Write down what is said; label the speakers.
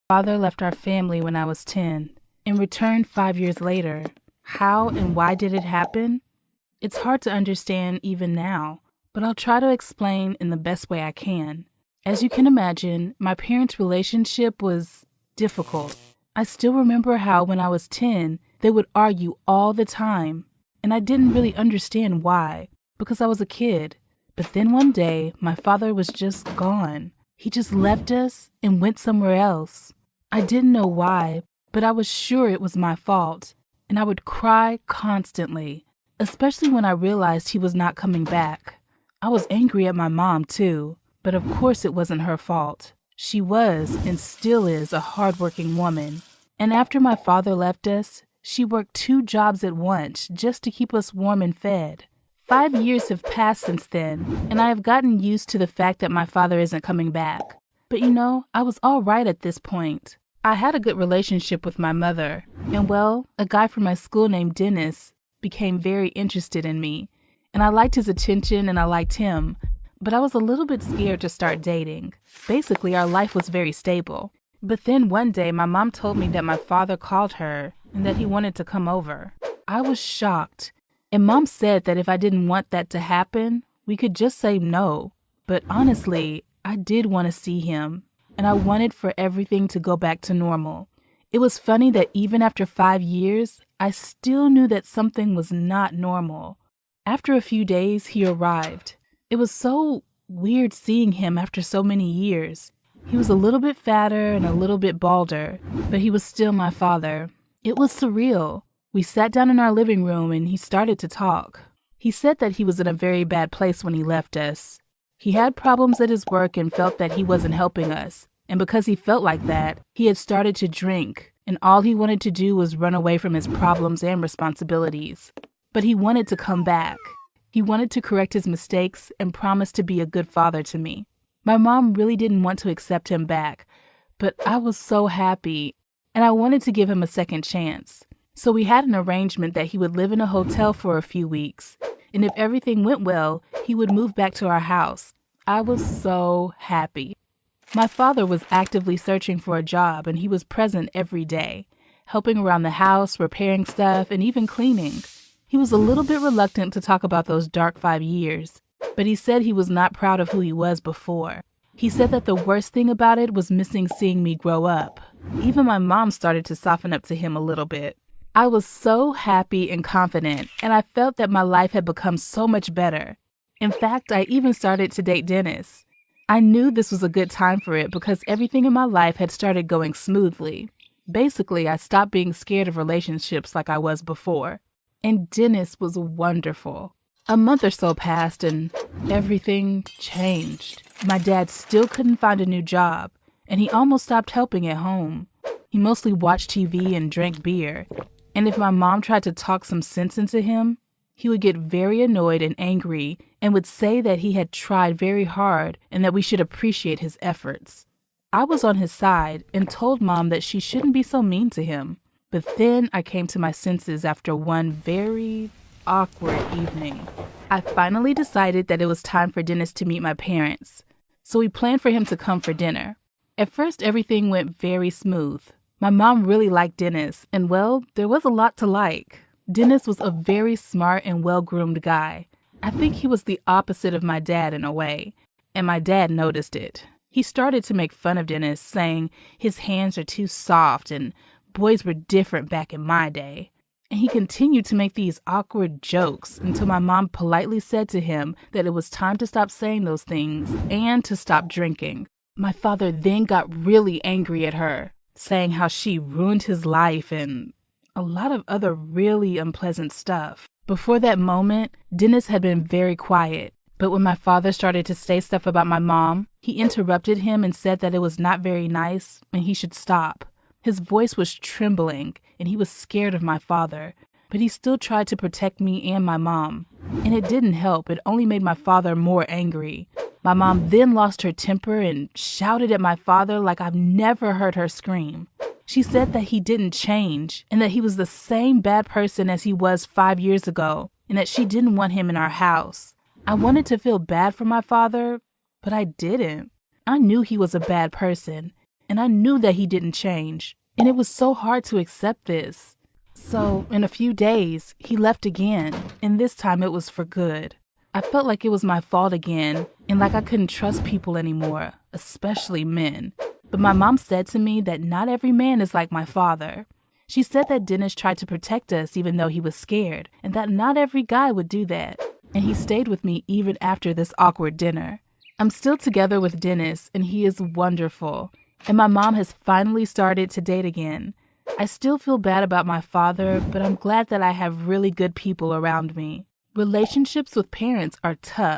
Speaker 1: Father left our family when I was 10 and returned 5 years later. How and why did it happen? It's hard to understand even now, but I'll try to explain in the best way I can. As you can imagine, my parents' relationship was difficult. I still remember how when I was 10, they would argue all the time, and I didn't really understand why, because I was a kid. But then one day, my father was just gone. He just left us and went somewhere else. I didn't know why, but I was sure it was my fault, and I would cry constantly, especially when I realized he was not coming back. I was angry at my mom too, but of course it wasn't her fault. She was and still is a hardworking woman, and after my father left us, she worked 2 jobs at once just to keep us warm and fed. 5 years have passed since then, and I have gotten used to the fact that my father isn't coming back. But I was all right at this point. I had a good relationship with my mother, and a guy from my school named Dennis became very interested in me, and I liked his attention and I liked him, but I was a little bit scared to start dating. Basically, our life was very stable. But then one day, my mom told me that my father called her and that he wanted to come over. I was shocked. And Mom said that if I didn't want that to happen, we could just say no. But honestly, I did want to see him, and I wanted for everything to go back to normal. It was funny that even after 5 years, I still knew that something was not normal. After a few days, he arrived. It was so weird seeing him after so many years. He was a little bit fatter and a little bit balder, but he was still my father. It was surreal. We sat down in our living room and he started to talk. He said that he was in a very bad place when he left us. He had problems at his work and felt that he wasn't helping us. And because he felt like that, he had started to drink, and all he wanted to do was run away from his problems and responsibilities. But he wanted to come back. He wanted to correct his mistakes and promised to be a good father to me. My mom really didn't want to accept him back, but I was so happy, and I wanted to give him a second chance. So we had an arrangement that he would live in a hotel for a few weeks, and if everything went well, he would move back to our house. I was so happy. My father was actively searching for a job, and he was present every day, helping around the house, repairing stuff, and even cleaning. He was a little bit reluctant to talk about those dark 5 years, but he said he was not proud of who he was before. He said that the worst thing about it was missing seeing me grow up. Even my mom started to soften up to him a little bit. I was so happy and confident, and I felt that my life had become so much better. In fact, I even started to date Dennis. I knew this was a good time for it because everything in my life had started going smoothly. Basically, I stopped being scared of relationships like I was before. And Dennis was wonderful. A month or so passed and everything changed. My dad still couldn't find a new job, and he almost stopped helping at home. He mostly watched TV and drank beer. And if my mom tried to talk some sense into him, he would get very annoyed and angry and would say that he had tried very hard and that we should appreciate his efforts. I was on his side and told Mom that she shouldn't be so mean to him. But then I came to my senses after one very awkward evening. I finally decided that it was time for Dennis to meet my parents, so we planned for him to come for dinner. At first, everything went very smooth. My mom really liked Dennis, and there was a lot to like. Dennis was a very smart and well-groomed guy. I think he was the opposite of my dad in a way, and my dad noticed it. He started to make fun of Dennis, saying his hands are too soft and boys were different back in my day. And he continued to make these awkward jokes until my mom politely said to him that it was time to stop saying those things and to stop drinking. My father then got really angry at her, saying how she ruined his life and a lot of other really unpleasant stuff. Before that moment, Dennis had been very quiet, but when my father started to say stuff about my mom, he interrupted him and said that it was not very nice and he should stop. His voice was trembling and he was scared of my father, but he still tried to protect me and my mom. And it didn't help, it only made my father more angry. My mom then lost her temper and shouted at my father like I've never heard her scream. She said that he didn't change and that he was the same bad person as he was 5 years ago and that she didn't want him in our house. I wanted to feel bad for my father, but I didn't. I knew he was a bad person, and I knew that he didn't change. And it was so hard to accept this. So, in a few days, he left again, and this time it was for good. I felt like it was my fault again, and like I couldn't trust people anymore, especially men. But my mom said to me that not every man is like my father. She said that Dennis tried to protect us even though he was scared, and that not every guy would do that. And he stayed with me even after this awkward dinner. I'm still together with Dennis, and he is wonderful. And my mom has finally started to date again. I still feel bad about my father, but I'm glad that I have really good people around me. Relationships with parents are tough,